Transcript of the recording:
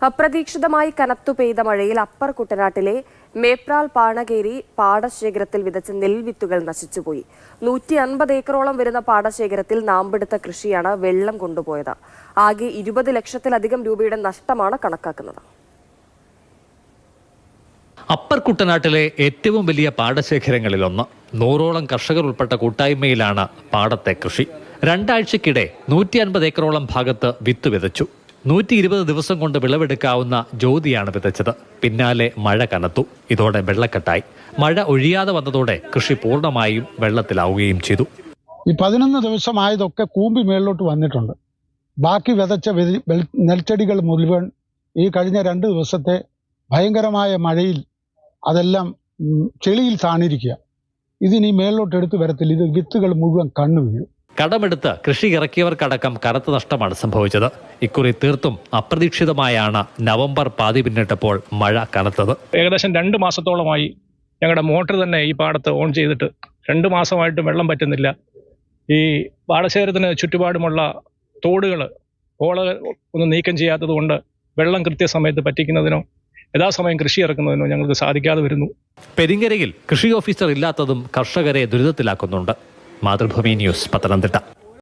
അപ്രതീക്ഷിതമായി കനത്തു പെയ്ത മഴയിൽ അപ്പർ കുട്ടനാട്ടിലെ മേപ്രാൽ പാണകേരി പാടശേഖരത്തിൽ വിതച്ച നെൽവിത്തുകൾ നശിച്ചുപോയി. 150 ഏക്കറോളം വരുന്ന പാടശേഖരത്തിൽ നാമ്പെടുത്ത കൃഷിയാണ് വെള്ളം കൊണ്ടുപോയത്. ആകെ 20 ലക്ഷത്തിലധികം രൂപയുടെ നഷ്ടമാണ് കണക്കാക്കുന്നത്. അപ്പർ കുട്ടനാട്ടിലെ ഏറ്റവും വലിയ പാടശേഖരങ്ങളിലൊന്ന്. 100ഓളം കർഷകർ ഉൾപ്പെട്ട കൂട്ടായ്മയിലാണ് പാടത്തെ കൃഷി. 2 ആഴ്ചക്കിടെ 150 ഏക്കറോളം ഭാഗത്ത് വിത്ത് വിതച്ചു. 120 ദിവസം കൊണ്ട് വിളവെടുക്കാവുന്ന ജ്യോതിയാണ് വിതച്ചത്. പിന്നാലെ മഴ കനത്തു. ഇതോടെ വെള്ളക്കെട്ടായി. മഴ ഒഴിയാതെ വന്നതോടെ കൃഷി പൂർണ്ണമായും വെള്ളത്തിലാവുകയും ചെയ്തു. ഈ 11 ദിവസമായതൊക്കെ കൂമ്പി മേളിലോട്ട് വന്നിട്ടുണ്ട്. ബാക്കി വിതച്ച നെൽച്ചെടികൾ മുഴുവൻ ഈ കഴിഞ്ഞ 2 ദിവസത്തെ ഭയങ്കരമായ മഴയിൽ അതെല്ലാം ചെളിയിൽ താണിരിക്കുക. ഇതിനി മേളിലോട്ട് എടുത്തു വരത്തില്ല. ഇത് വിത്തുകൾ മുഴുവൻ കണ്ണു വീഴും. കടമെടുത്ത് കൃഷി ഇറക്കിയവർക്കടക്കം കനത്ത നഷ്ടമാണ് സംഭവിച്ചത്. ഇക്കുറി തീർത്തും അപ്രതീക്ഷിതമായാണ് നവംബർ പാതി പിന്നിട്ടപ്പോൾ മഴ കനത്തത്. ഏകദേശം 2 മാസത്തോളമായി ഞങ്ങളുടെ മോട്ടർ തന്നെ ഈ പാടത്ത് ഓൺ ചെയ്തിട്ട് 2 മാസമായിട്ട് വെള്ളം പറ്റുന്നില്ല. ഈ പാടശേഖരത്തിന് ചുറ്റുപാടുമുള്ള തോടുകൾ ഓളകൾ ഒന്നും നീക്കം ചെയ്യാത്തത് കൊണ്ട് വെള്ളം കൃത്യസമയത്ത് പറ്റിക്കുന്നതിനോ യഥാസമയം കൃഷി ഇറക്കുന്നതിനോ ഞങ്ങൾക്ക് സാധിക്കാതെ വരുന്നു. പെരിങ്ങരയിൽ കൃഷി ഓഫീസർ ഇല്ലാത്തതും കർഷകരെ ദുരിതത്തിലാക്കുന്നുണ്ട്. മാതൃഭൂമി ന്യൂസ്, പത്തനംതിട്ട.